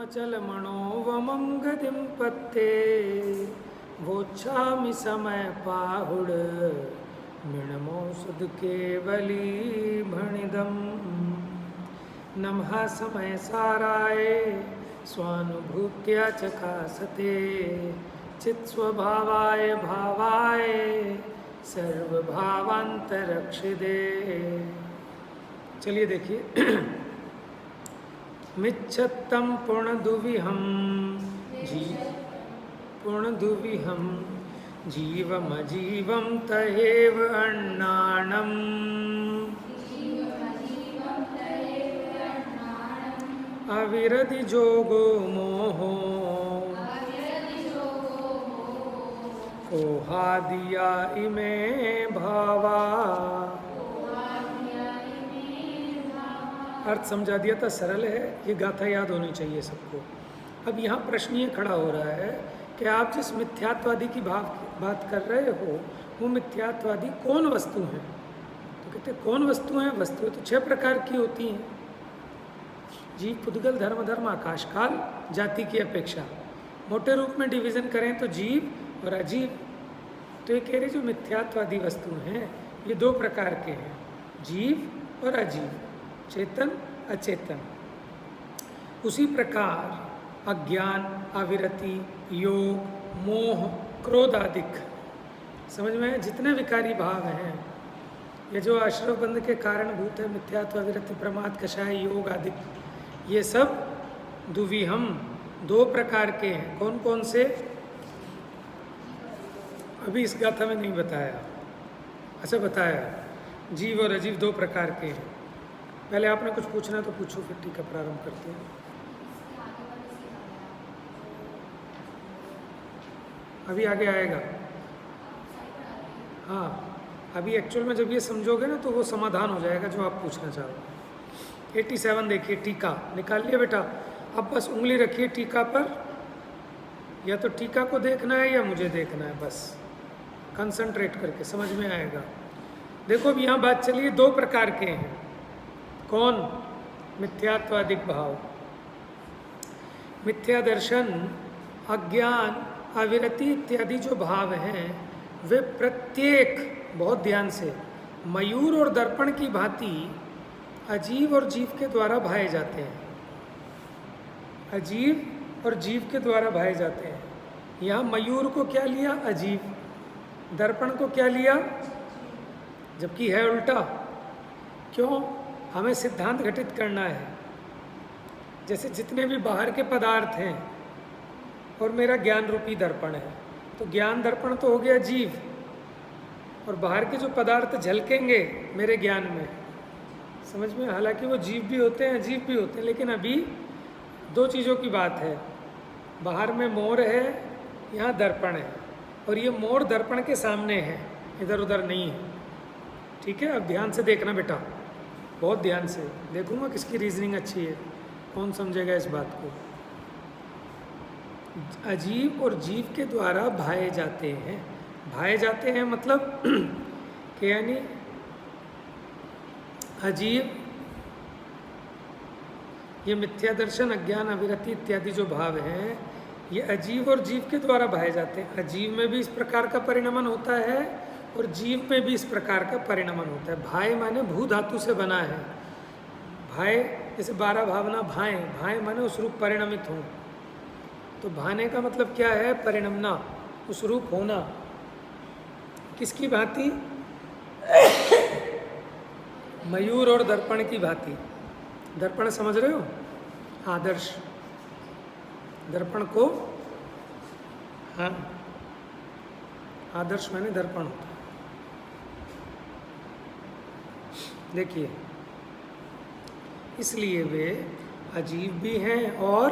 मचलमणोवमं गतिं पत्ते वोच्छामि समय पाहुड मृणमोषध केवली भणिदम नमः समय साराय स्वानुभूत्या चकासते चित्स्वभावाय भावाय सर्वभावांतरक्षिदे। चलिए देखिए मिच्छत्तम पूर्णदुविहम जीवमजीवं तहेव अन्नाणम् अविरति जोगो मोहो कोहादिया इमे भावा। अर्थ समझा दिया था, सरल है, ये गाथा याद होनी चाहिए सबको। अब यहाँ प्रश्न ये खड़ा हो रहा है कि आप जिस मिथ्यात्वादी की बात कर रहे हो वो मिथ्यात्वादी कौन वस्तु हैं? तो कहते कौन वस्तु हैं? वस्तु तो 6 प्रकार की होती हैं, जीव, पुद्गल, धर्म, आकाश, काल, जाति की अपेक्षा। मोटे रूप में डिवीज़न करें तो जीव और अजीव। तो ये कह रहे जो मिथ्यात्वादी वस्तु हैं ये 2 प्रकार के हैं, जीव और अजीव, चेतन अचेतन। उसी प्रकार अज्ञान, अविरति, योग, मोह, क्रोध आदिक, समझ में जितने विकारी भाव हैं ये जो आश्रव बंध के कारणभूत है, मिथ्यात्व, अविरति, प्रमाद, कषाय, योग आदि, ये सब दुविहम 2 प्रकार के हैं। कौन कौन से? अभी इस गाथा में नहीं बताया। अच्छा बताया, जीव और अजीव 2 प्रकार के हैं। पहले आपने कुछ पूछना तो पूछो, फिर टीका प्रारंभ करते हैं। अभी आगे आएगा। हाँ, अभी एक्चुअल में जब ये समझोगे ना तो वो समाधान हो जाएगा जो आप पूछना चाहो। 87 देखिए, टीका निकाल लिया बेटा। अब बस उंगली रखिए टीका पर, या तो टीका को देखना है या मुझे देखना है, बस कंसंट्रेट करके समझ में आएगा। देखो अब यहाँ बात चलिए 2 प्रकार के हैं। कौन? मिथ्यात्वादिक भाव, मिथ्या दर्शन, अज्ञान, अविरति इत्यादि जो भाव हैं वे प्रत्येक, बहुत ध्यान से, मयूर और दर्पण की भांति अजीव और जीव के द्वारा भाए जाते हैं। अजीव और जीव के द्वारा भाए जाते हैं। यहाँ मयूर को क्या लिया? अजीव। दर्पण को क्या लिया? जबकि है उल्टा। क्यों? हमें सिद्धांत घटित करना है। जैसे जितने भी बाहर के पदार्थ हैं और मेरा ज्ञान रूपी दर्पण है, तो ज्ञान दर्पण तो हो गया जीव, और बाहर के जो पदार्थ झलकेंगे मेरे ज्ञान में, समझ में, हालांकि वो जीव भी होते हैं अजीव भी होते हैं, लेकिन अभी 2 चीज़ों की बात है। बाहर में मोर है, यहाँ दर्पण है, और ये मोर दर्पण के सामने है, इधर उधर नहीं है। ठीक है, अब ध्यान से देखना बेटा, बहुत ध्यान से देखूंगा किसकी रीजनिंग अच्छी है, कौन समझेगा इस बात को। अजीव और जीव के द्वारा भाए जाते हैं। भाए जाते हैं मतलब कि यानी अजीव, ये मिथ्या दर्शन, अज्ञान, अविरति इत्यादि जो भाव हैं ये अजीव और जीव के द्वारा भाए जाते हैं। अजीव में भी इस प्रकार का परिणमन होता है और जीव में भी इस प्रकार का परिणमन होता है। भाए माने भू धातु से बना है। भाए जैसे 12 भावना भाएं, भाएं माने उस रूप परिणमित हों। तो भाने का मतलब क्या है? परिणमना, उस रूप होना। किसकी भांति? मयूर और दर्पण की भांति। दर्पण समझ रहे हो? आदर्श दर्पण को, हाँ, आदर्श माने दर्पण होता है। देखिए, इसलिए वे अजीव भी हैं और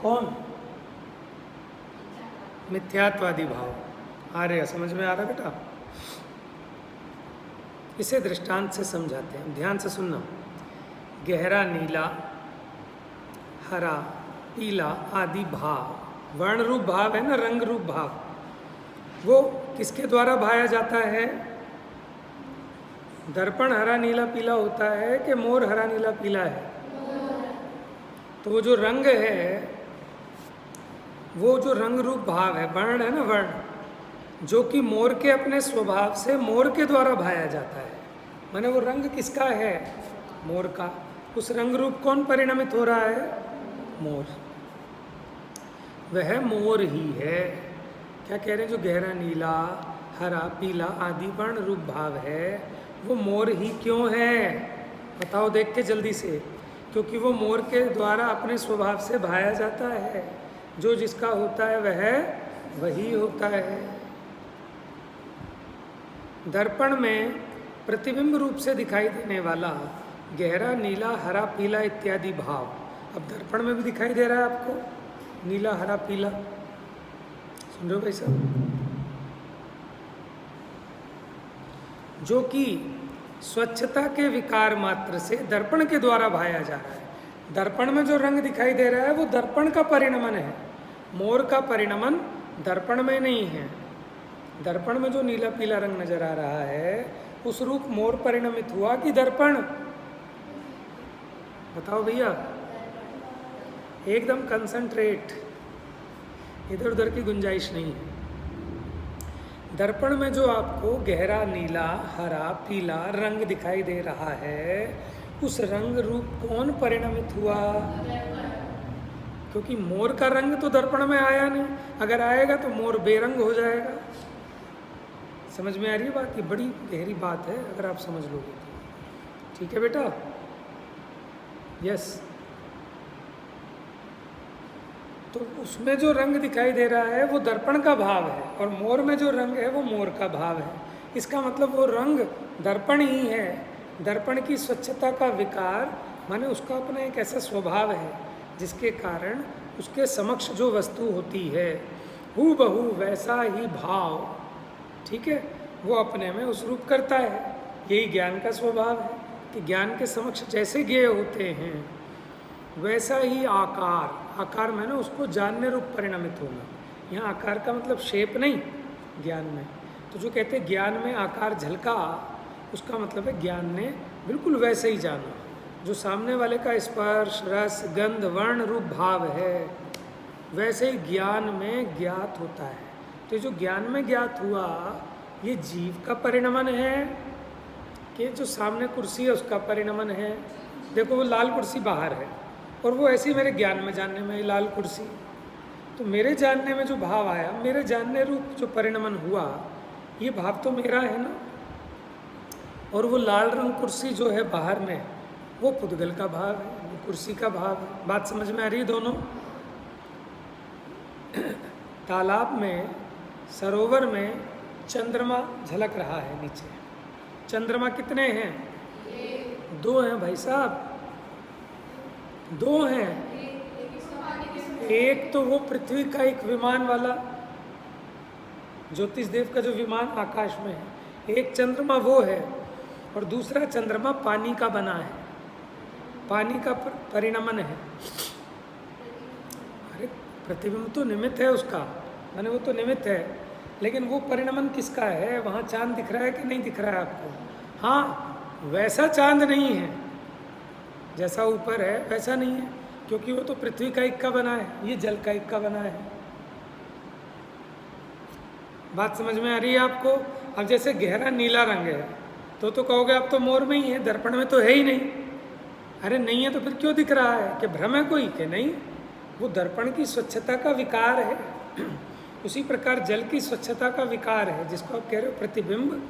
कौन? मिथ्यात्वादी भाव। आ रहे, समझ में आ रहा बेटा? इसे दृष्टांत से समझाते हैं, ध्यान से सुनना। गहरा नीला, हरा, पीला आदि भाव, वर्ण रूप भाव है ना, रंग रूप भाव, वो किसके द्वारा भाया जाता है? दर्पण हरा नीला पीला होता है कि मोर हरा नीला पीला है? तो वो जो रंग है, वो जो रंग रूप भाव है, वर्ण है ना, वर्ण, जो कि मोर के अपने स्वभाव से मोर के द्वारा भाया जाता है। माने वो रंग किसका है? मोर का। उस रंग रूप कौन परिणमित हो रहा है? मोर। वह मोर ही है। क्या कह रहे हैं? जो गहरा नीला, हरा, पीला आदि वर्ण रूप भाव है, वो मोर ही क्यों है? बताओ देख के जल्दी से। क्योंकि वो मोर के द्वारा अपने स्वभाव से भाया जाता है। जो जिसका होता है वह वही होता है। दर्पण में प्रतिबिंब रूप से दिखाई देने वाला गहरा नीला, हरा, पीला इत्यादि भाव अब दर्पण में भी दिखाई दे रहा है आपको, नीला, हरा, पीला। सुन रहे हो भाई साहब? जो कि स्वच्छता के विकार मात्र से दर्पण के द्वारा भाया जा रहा है। दर्पण में जो रंग दिखाई दे रहा है वो दर्पण का परिणमन है। मोर का परिणमन दर्पण में नहीं है। दर्पण में जो नीला पीला रंग नजर आ रहा है उस रूप मोर परिणमित हुआ कि दर्पण? बताओ भैया, एकदम कंसंट्रेट, इधर उधर की गुंजाइश नहीं है। दर्पण में जो आपको गहरा नीला, हरा, पीला रंग दिखाई दे रहा है, उस रंग रूप कौन परिणमित हुआ? क्योंकि मोर का रंग तो दर्पण में आया नहीं। अगर आएगा तो मोर बेरंग हो जाएगा। समझ में आ रही है बात? ये बड़ी गहरी बात है, अगर आप समझ लोगे तो। ठीक है बेटा? यस। तो उसमें जो रंग दिखाई दे रहा है वो दर्पण का भाव है, और मोर में जो रंग है वो मोर का भाव है। इसका मतलब वो रंग दर्पण ही है। दर्पण की स्वच्छता का विकार माने उसका अपना एक ऐसा स्वभाव है जिसके कारण उसके समक्ष जो वस्तु होती है हूबहू वैसा ही भाव, ठीक है, वो अपने में उस रूप करता है। यही ज्ञान का स्वभाव है कि ज्ञान के समक्ष जैसे ज्ञेय होते हैं वैसा ही आकार, आकार में ना उसको जानने रूप परिणमित होना। यहाँ आकार का मतलब शेप नहीं, ज्ञान में तो जो कहते हैं ज्ञान में आकार झलका, उसका मतलब है ज्ञान ने बिल्कुल वैसे ही जाना जो सामने वाले का स्पर्श, रस, गंध, वर्ण रूप भाव है, वैसे ही ज्ञान में ज्ञात होता है। तो जो ज्ञान में ज्ञात हुआ ये जीव का परिणमन है कि जो सामने कुर्सी है उसका परिणमन है। देखो वो लाल कुर्सी बाहर है और वो ऐसे ही मेरे ज्ञान में जानने में लाल कुर्सी, तो मेरे जानने में जो भाव आया, मेरे जानने रूप जो परिणमन हुआ, ये भाव तो मेरा है ना। और वो लाल रंग कुर्सी जो है बाहर में, वो पुद्गल का भाव है, वो कुर्सी का भाव है। बात समझ में आ रही है दोनों? तालाब में, सरोवर में चंद्रमा झलक रहा है नीचे। चंद्रमा कितने हैं? 2 हैं भाई साहब, 2 हैं। एक तो वो पृथ्वी का एक विमान वाला ज्योतिष देव का जो विमान आकाश में है, एक चंद्रमा वो है, और दूसरा चंद्रमा पानी का बना है, पानी का परिणमन है। अरे प्रतिबिंब तो निमित्त है उसका, माने वो तो निमित्त है, लेकिन वो परिणमन किसका है? वहाँ चांद दिख रहा है कि नहीं दिख रहा है आपको? हाँ, वैसा चांद नहीं है, जैसा ऊपर है वैसा नहीं है, क्योंकि वो तो पृथ्वी का एक का बना है, ये जल का एक का बना है। बात समझ में आ रही है आपको? अब जैसे गहरा नीला रंग है तो कहोगे आप तो मोर में ही है, दर्पण में तो है ही नहीं। अरे नहीं है तो फिर क्यों दिख रहा है? कि भ्रम है कोई? कि नहीं, वो दर्पण की स्वच्छता का विकार है। उसी प्रकार जल की स्वच्छता का विकार है, जिसको आप कह रहे हो प्रतिबिंब,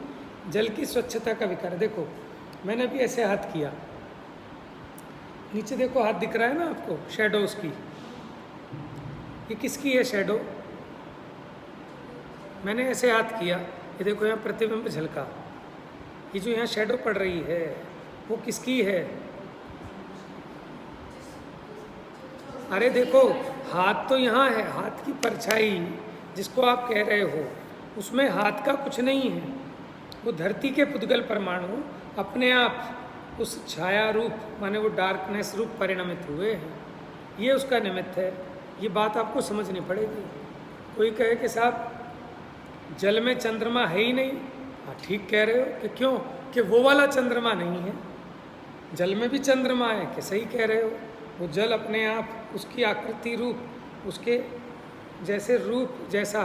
जल की स्वच्छता का विकार। देखो मैंने भी ऐसे हाथ किया, नीचे देखो हाथ दिख रहा है ना आपको, शैडोज की। ये किसकी है शैडो? मैंने ऐसे हाथ किया, ये देखो यहाँ प्रतिबिंब झलका। ये जो यहाँ शैडो पड़ रही है वो किसकी है? अरे देखो हाथ तो यहाँ है, हाथ की परछाई जिसको आप कह रहे हो, उसमें हाथ का कुछ नहीं है। वो धरती के पुद्गल परमाणु अपने आप उस छाया रूप माने वो डार्कनेस रूप परिणमित हुए हैं, ये उसका निमित्त है। ये बात आपको समझनी पड़ेगी। कोई कहे कि साहब जल में चंद्रमा है ही नहीं, हाँ ठीक कह रहे हो। कि क्यों? कि वो वाला चंद्रमा नहीं है, जल में भी चंद्रमा है। कि सही कह रहे हो। वो जल अपने आप उसकी आकृति रूप उसके जैसे रूप जैसा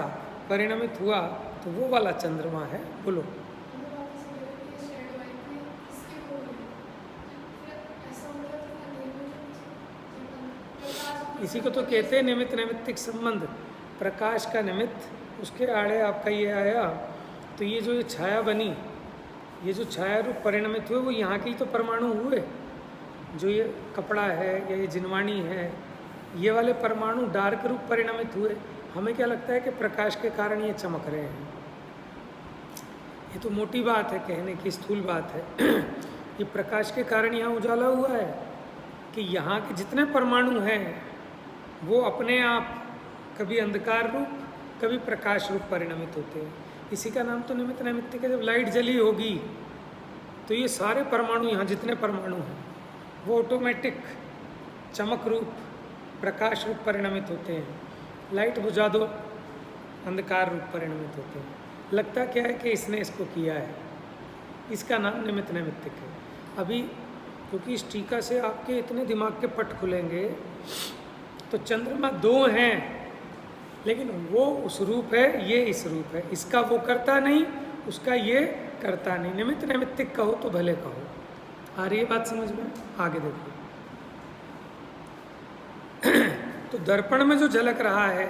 परिणमित हुआ, तो वो वाला चंद्रमा है। बोलो। इसी को तो कहते हैं निमित्त नैमित्तिक संबंध। प्रकाश का निमित्त उसके आड़े आपका ये आया, तो ये जो ये छाया बनी, ये जो छाया रूप परिणमित हुए, वो यहाँ के ही तो परमाणु हुए। जो ये कपड़ा है या ये जिनवाणी है, ये वाले परमाणु डार्क रूप परिणमित हुए। हमें क्या लगता है कि प्रकाश के कारण ये चमक रहे हैं। ये तो मोटी बात है कहने की, स्थूल बात है। ये प्रकाश के कारण यहाँ उजाला हुआ है कि यहाँ के जितने परमाणु हैं वो अपने आप कभी अंधकार रूप कभी प्रकाश रूप परिणमित होते हैं। इसी का नाम तो निमित्त नैमित्तिक है। जब लाइट जली होगी तो ये सारे परमाणु, यहाँ जितने परमाणु हैं, वो ऑटोमेटिक चमक रूप प्रकाश रूप परिणमित होते हैं। लाइट बुझा दो, अंधकार रूप परिणमित होते हैं। लगता क्या है कि इसने इसको किया है। इसका नाम निमित्त नैमित्तिक है। अभी क्योंकि इस टीका से आपके इतने दिमाग के पट खुलेंगे, तो चंद्रमा दो हैं, लेकिन वो उस रूप है, ये इस रूप है। इसका वो करता नहीं, उसका ये करता नहीं। निमित्त नैमित्तिक कहो तो भले कहो। आ रही है बात समझ में? आगे देखो। तो दर्पण में जो झलक रहा है,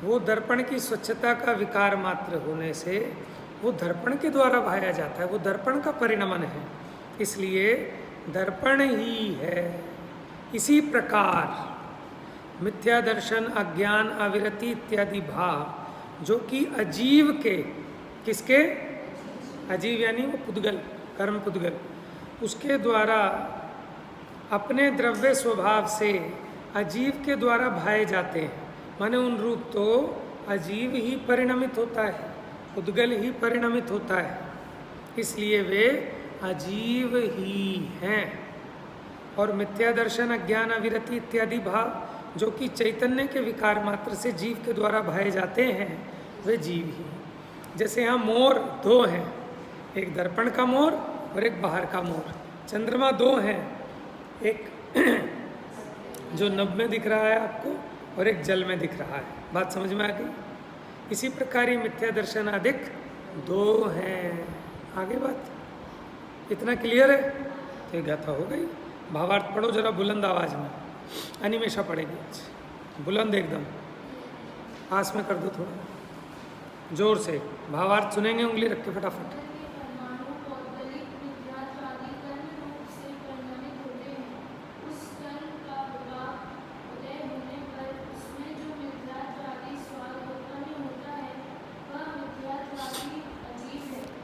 वो दर्पण की स्वच्छता का विकार मात्र होने से वो दर्पण के द्वारा भाया जाता है। वो दर्पण का परिणमन है, इसलिए दर्पण ही है। इसी प्रकार मिथ्या दर्शन, अज्ञान, अविरति इत्यादि भाव जो कि अजीव के, किसके? अजीव यानी वो पुद्गल, कर्म पुद्गल, उसके द्वारा अपने द्रव्य स्वभाव से अजीव के द्वारा भाए जाते हैं। माने उन रूप तो अजीव ही परिणमित होता है, पुद्गल ही परिणमित होता है, इसलिए वे अजीव ही हैं। और मिथ्या दर्शन, अज्ञान, अविरति इत्यादि भाव जो कि चैतन्य के विकार मात्र से जीव के द्वारा भाए जाते हैं, वे जीव ही। जैसे यहाँ मोर दो हैं, एक दर्पण का मोर और एक बाहर का मोर। चंद्रमा दो हैं, एक जो नभ में दिख रहा है आपको और एक जल में दिख रहा है। बात समझ में आ गई? इसी प्रकार ये मिथ्या दर्शन आदिक दो हैं। आगे बात इतना क्लियर है? तो गाथा हो गई। भावार्थ पढ़ो जरा बुलंद आवाज में। अनिमेशा पड़ेगी आज, बुलंद एकदम, पास में कर दो थोड़ा जोर से। भावार्थ सुनेंगे उंगली रख के फटाफट।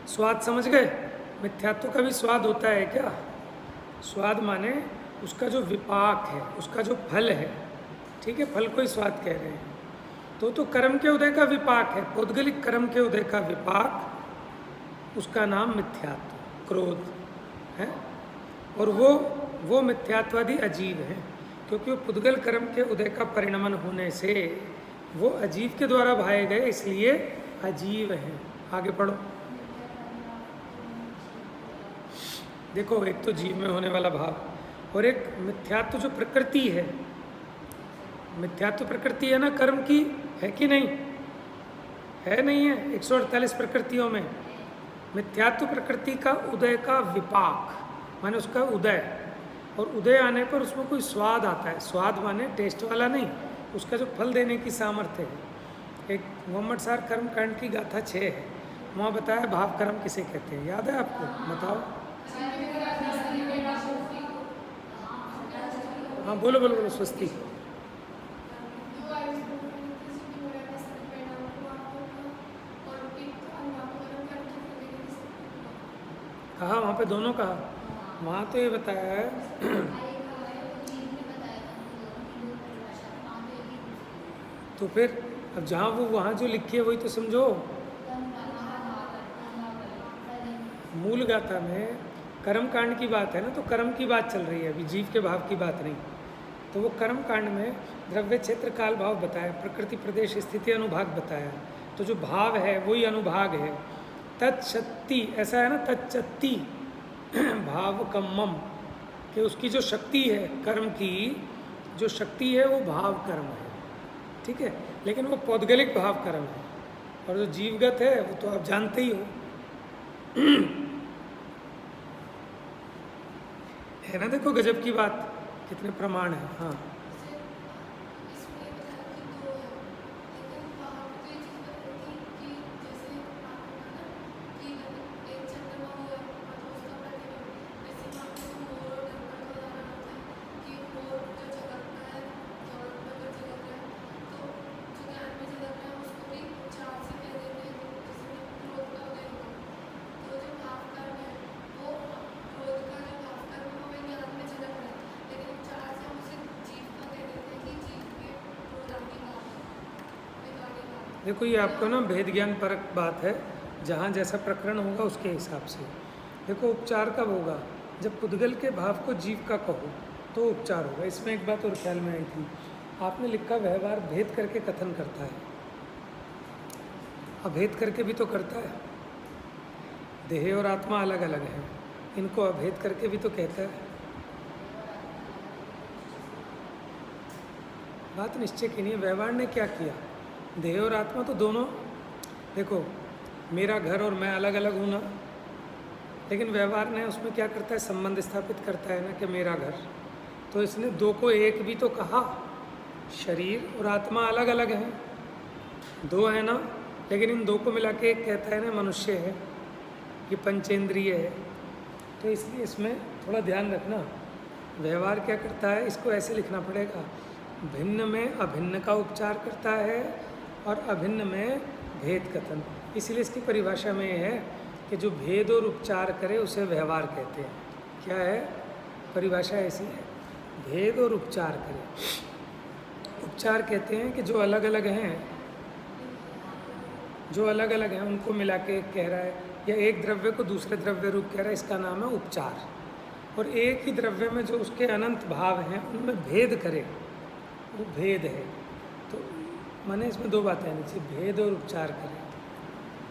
स्वाद समझ गए? मिथ्यात्व का भी स्वाद होता है क्या? स्वाद माने उसका जो विपाक है, उसका जो फल है, ठीक है, फल को ही स्वाद कह रहे हैं। तो कर्म के उदय का विपाक है, पौद्गलिक कर्म के उदय का विपाक, उसका नाम मिथ्यात्व, क्रोध है। और वो मिथ्यात्वादी अजीव है, क्योंकि वो पुद्गल कर्म के उदय का परिणमन होने से वो अजीव के द्वारा भाए गए, इसलिए अजीव हैं। आगे पढ़ो। देखो, एक तो जीव में होने वाला भाव और एक मिथ्यात्व जो प्रकृति है। मिथ्यात्व प्रकृति है ना कर्म की, है कि नहीं? है नहीं है? 148 प्रकृतियों में मिथ्यात्व प्रकृति का उदय का विपाक माने उसका उदय, और उदय आने पर उसमें कोई स्वाद आता है। स्वाद माने टेस्ट वाला नहीं, उसका जो फल देने की सामर्थ्य है। एक मोहम्मद सार कर्म कांड की गाथा 6 है, वहाँ बताया भाव कर्म किसे कहते हैं। याद है आपको? बताओ। हाँ बोलो बोलो बोलो। स्वस्ति। कहा वहाँ पे दोनों कहा। वहाँ तो ये बताया है तो फिर अब जहाँ वो वहाँ जो लिखी है वही तो समझो। मूल गाथा में कर्म कांड की बात है ना, तो कर्म की बात चल रही है, अभी जीव के भाव की बात नहीं। तो वो कर्म कांड में द्रव्य क्षेत्र काल भाव बताया, प्रकृति प्रदेश स्थिति अनुभाग बताया। तो जो भाव है वही अनुभाग है। तत्शक्ति ऐसा है ना, तत्शक्ति भाव कम्मम, कि उसकी जो शक्ति है, कर्म की जो शक्ति है वो भाव कर्म है, ठीक है, लेकिन वो पौद्गलिक भाव कर्म है। और जो जीवगत है वो तो आप जानते ही हो। है ना, देखो गजब की बात, कितने प्रमाण है। हाँ देखो, ये आपको ना भेद ज्ञान परक बात है, जहाँ जैसा प्रकरण होगा उसके हिसाब से। देखो, उपचार कब होगा? जब पुद्गल के भाव को जीव का कहो तो उपचार होगा। इसमें एक बात और ख्याल में आई थी, आपने लिखा व्यवहार भेद करके कथन करता है, अभेद करके भी तो करता है। देह और आत्मा अलग अलग हैं, इनको अभेद करके भी तो कहता है। बात निश्चय की नहीं है। व्यवहार ने क्या किया? देह और आत्मा तो दोनों, देखो मेरा घर और मैं अलग अलग हूँ ना, लेकिन व्यवहार ने उसमें क्या करता है? संबंध स्थापित करता है ना कि मेरा घर। तो इसने दो को एक भी तो कहा। शरीर और आत्मा अलग अलग हैं, दो है ना, लेकिन इन दो को मिला के एक कहता है ना मनुष्य है, ये पंचेंद्रिय है। तो इसलिए इसमें थोड़ा ध्यान रखना। व्यवहार क्या करता है? इसको ऐसे लिखना पड़ेगा, भिन्न में अभिन्न का उपचार करता है और अभिन्न में भेद कथन। इसलिए इसकी परिभाषा में है कि जो भेद और उपचार करे उसे व्यवहार कहते हैं। क्या है परिभाषा? ऐसी है, भेद और उपचार करे। उपचार कहते हैं कि जो अलग अलग हैं, जो अलग अलग हैं उनको मिला के कह रहा है, या एक द्रव्य को दूसरे द्रव्य रूप कह रहा है, इसका नाम है उपचार। और एक ही द्रव्य में जो उसके अनंत भाव हैं उनमें भेद करे, वो भेद है। तो माने इसमें दो बातें आनी चाहिए, भेद और उपचार करें,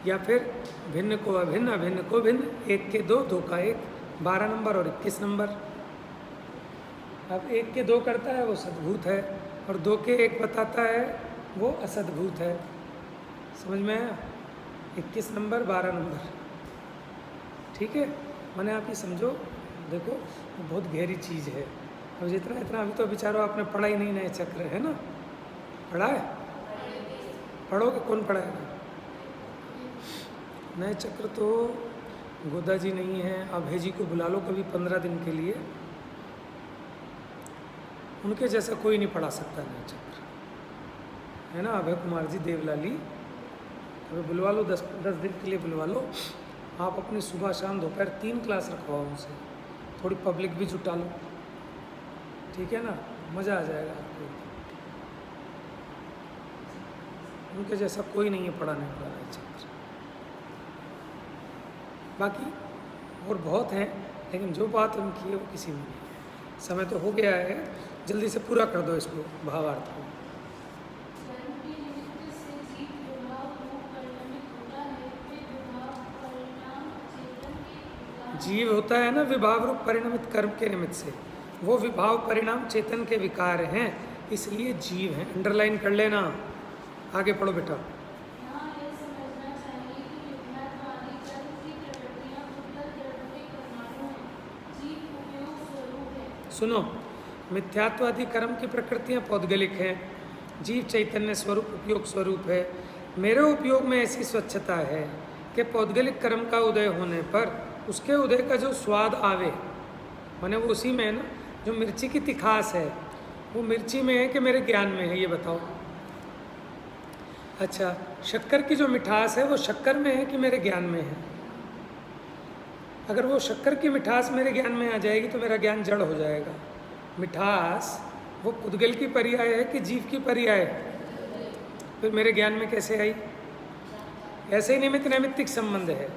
या फिर भिन्न को अभिन्न, अभिन्न को भिन्न, एक के दो, दो का एक, 12 नंबर और 21 नंबर। अब एक के दो करता है वो सद्भूत है, और दो के एक बताता है वो असद्भूत है। समझ में आया? 21 नंबर 12 नंबर, ठीक है। मैंने आप ये समझो, देखो बहुत गहरी चीज़ है। अब जितना इतना अभी तो बेचारो आपने पढ़ा ही नहीं, नए चक्र है ना, पढ़ा है? पढ़ोगे? कौन पढ़ाएगा? नए चक्र तो गोदा जी नहीं है, अभय जी को बुला लो कभी 15 दिन के लिए, उनके जैसा कोई नहीं पढ़ा सकता नए चक्र, है ना। अभय कुमार जी देवलाली, अभी बुलवा लो, 10 दिन के लिए बुलवा लो। आप अपनी सुबह शाम दोपहर 3 क्लास रखवाओ उनसे, थोड़ी पब्लिक भी जुटा लो, ठीक है ना, मज़ा आ जाएगा आपको। उनके जैसा कोई नहीं है पढ़ाने वाला नए चक्र। बाकी और बहुत हैं, लेकिन जो बात उनकी है वो किसी में नहीं है। समय तो हो गया है, जल्दी से पूरा कर दो इसको, भावार्थ को। जीव होता है ना विभाव रूप परिणमित कर्म के निमित्त से, वो विभाव परिणाम चेतन के विकार हैं, इसलिए जीव हैं। अंडरलाइन कर लेना, आगे पढ़ो बेटा। सुनो, मिथ्यात्वादी कर्म की प्रकृतियाँ पौद्गलिक हैं, जीव चैतन्य स्वरूप उपयोग स्वरूप है। मेरे उपयोग में ऐसी स्वच्छता है कि पौद्गलिक कर्म का उदय होने पर उसके उदय का जो स्वाद आवे, माने वो उसी में है ना। जो मिर्ची की तिखास है वो मिर्ची में है कि मेरे ज्ञान में है, ये बताओ। अच्छा, शक्कर की जो मिठास है वो शक्कर में है कि मेरे ज्ञान में है? अगर वो शक्कर की मिठास मेरे ज्ञान में आ जाएगी तो मेरा ज्ञान जड़ हो जाएगा। मिठास वो पुद्गल की पर्याय है कि जीव की पर्याय है? फिर मेरे ज्ञान में कैसे आई? ऐसे ही निमित्त नैमित्तिक संबंध है।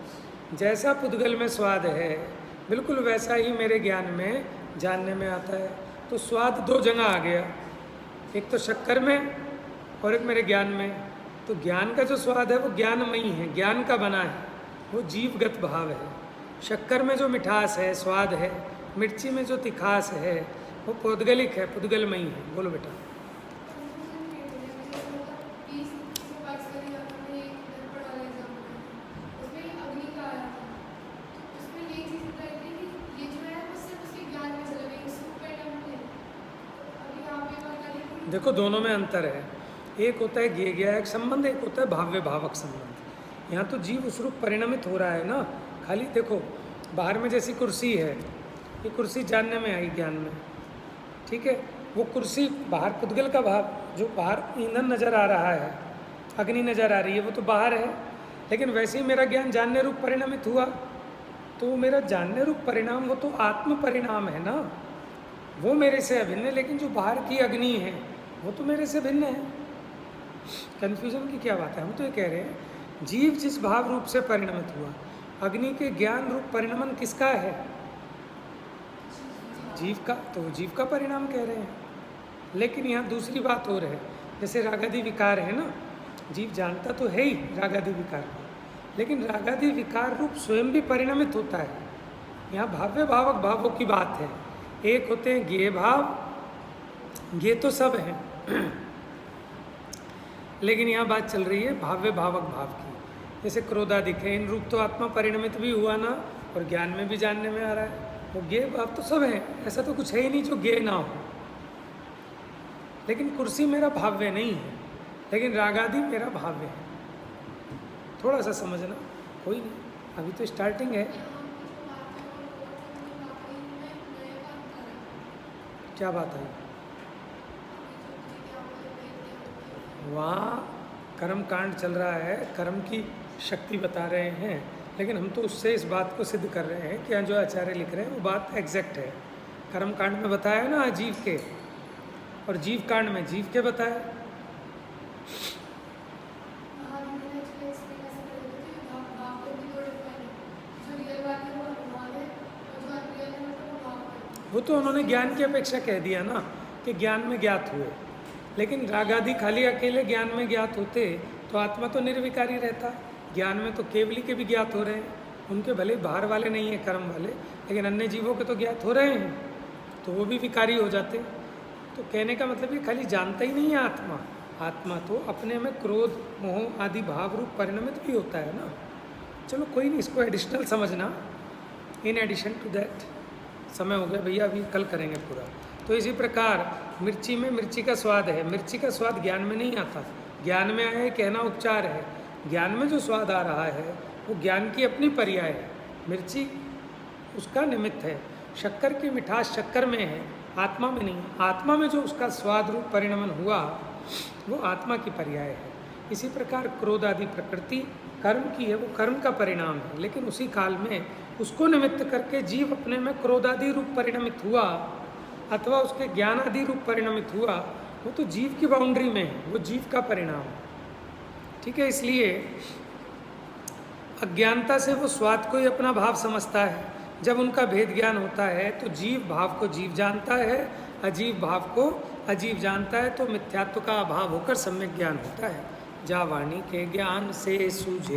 जैसा पुद्गल में स्वाद है बिल्कुल वैसा ही मेरे ज्ञान में जानने में आता है। तो स्वाद दो जगह आ गया, एक तो शक्कर में और एक मेरे ज्ञान में। तो ज्ञान का जो स्वाद है वो ज्ञानमयी है, ज्ञान का बना है, वो जीवगत भाव है। शक्कर में जो मिठास है, स्वाद है, मिर्ची में जो तिखास है वो पौद्गलिक है, पुद्गलमयी है। बोलो बेटा। देखो दोनों में अंतर है। एक होता है ज्ञेयायक संबंध, एक होता है भाव्य भावक संबंध। यहाँ तो जीव उस रूप परिणमित हो रहा है ना। खाली देखो बाहर में जैसी कुर्सी है, ये कुर्सी जानने में आई, ज्ञान में, ठीक है। वो कुर्सी बाहर पुद्गल का भाव, जो बाहर ईंधन नजर आ रहा है, अग्नि नजर आ रही है, वो तो बाहर है। लेकिन वैसे ही मेरा ज्ञान जानने रूप परिणमित हुआ, तो मेरा जानने रूप परिणाम वो तो आत्म परिणाम है ना, वो मेरे से अभिन्न है। लेकिन जो बाहर की अग्नि है वो तो मेरे से भिन्न है। कन्फ्यूजन की क्या बात है? हम तो ये कह रहे हैं जीव जिस भाव रूप से परिणमित हुआ, अग्नि के ज्ञान रूप परिणमन किसका है? जीव का। तो जीव का परिणाम कह रहे हैं। लेकिन यहाँ दूसरी बात और है, जैसे रागादि विकार है ना, जीव जानता तो है ही रागादि विकार को, लेकिन रागादि विकार रूप स्वयं भी परिणमित होता है। यहाँ भाव्य भावक भावों की बात है। एक होते हैं ज्ञेय भाव, ये तो सब हैं लेकिन यहाँ बात चल रही है भाव्य भावक भाव की। जैसे क्रोधादिक है, इन रूप तो आत्मा परिणमित भी हुआ ना, और ज्ञान में भी जानने में आ रहा है। वो ज्ञेय भाव तो सब है, ऐसा तो कुछ है ही नहीं जो ज्ञेय ना हो। लेकिन कुर्सी मेरा भाव्य नहीं है, लेकिन रागादि मेरा भाव्य है। थोड़ा सा समझना, कोई नहीं, अभी तो स्टार्टिंग है। क्या बात है? वहाँ कर्म कांड चल रहा है, कर्म की शक्ति बता रहे हैं, लेकिन हम तो उससे इस बात को सिद्ध कर रहे हैं कि जो आचार्य लिख रहे हैं वो बात एग्जैक्ट है। कर्म कांड में बताया ना जीव के, और जीव कांड में जीव के बताया। वो तो उन्होंने ज्ञान की अपेक्षा कह दिया ना कि ज्ञान में ज्ञात हुए। लेकिन रागादि खाली अकेले ज्ञान में ज्ञात होते तो आत्मा तो निर्विकारी रहता। ज्ञान में तो केवली के भी ज्ञात हो रहे हैं, उनके भले बाहर वाले नहीं हैं कर्म वाले, लेकिन अन्य जीवों के तो ज्ञात हो रहे हैं, तो वो भी विकारी हो जाते। तो कहने का मतलब ये खाली जानता ही नहीं है आत्मा, आत्मा तो अपने में क्रोध मोह आदि भाव रूप परिणमित भी होता है ना। चलो कोई नहीं, इसको एडिशनल समझना, इन एडिशन टू दैट। समय हो गया भैया, अभी कल करेंगे पूरा। तो इसी प्रकार मिर्ची में मिर्ची का स्वाद है, मिर्ची का स्वाद ज्ञान में नहीं आता, ज्ञान में आया है कहना उपचार है। ज्ञान में जो स्वाद आ रहा है वो ज्ञान की अपनी पर्याय है, मिर्ची उसका निमित्त है। शक्कर की मिठास शक्कर में है, आत्मा में नहीं। आत्मा में जो उसका स्वाद रूप परिणमन हुआ वो आत्मा की पर्याय है। इसी प्रकार क्रोध आदि प्रकृति कर्म की है, वो कर्म का परिणाम है, लेकिन उसी काल में उसको निमित्त करके जीव अपने में क्रोधादि रूप परिणमित हुआ अथवा उसके ज्ञान आदि रूप परिणमित हुआ, वो तो जीव की बाउंड्री में है, वो जीव का परिणाम है। ठीक है, इसलिए अज्ञानता से वो स्वाद को ही अपना भाव समझता है। जब उनका भेद ज्ञान होता है तो जीव भाव को जीव जानता है, अजीव भाव को अजीव जानता है, तो मिथ्यात्व का अभाव होकर सम्यक ज्ञान होता है। जा वाणी के ज्ञान से सूझे।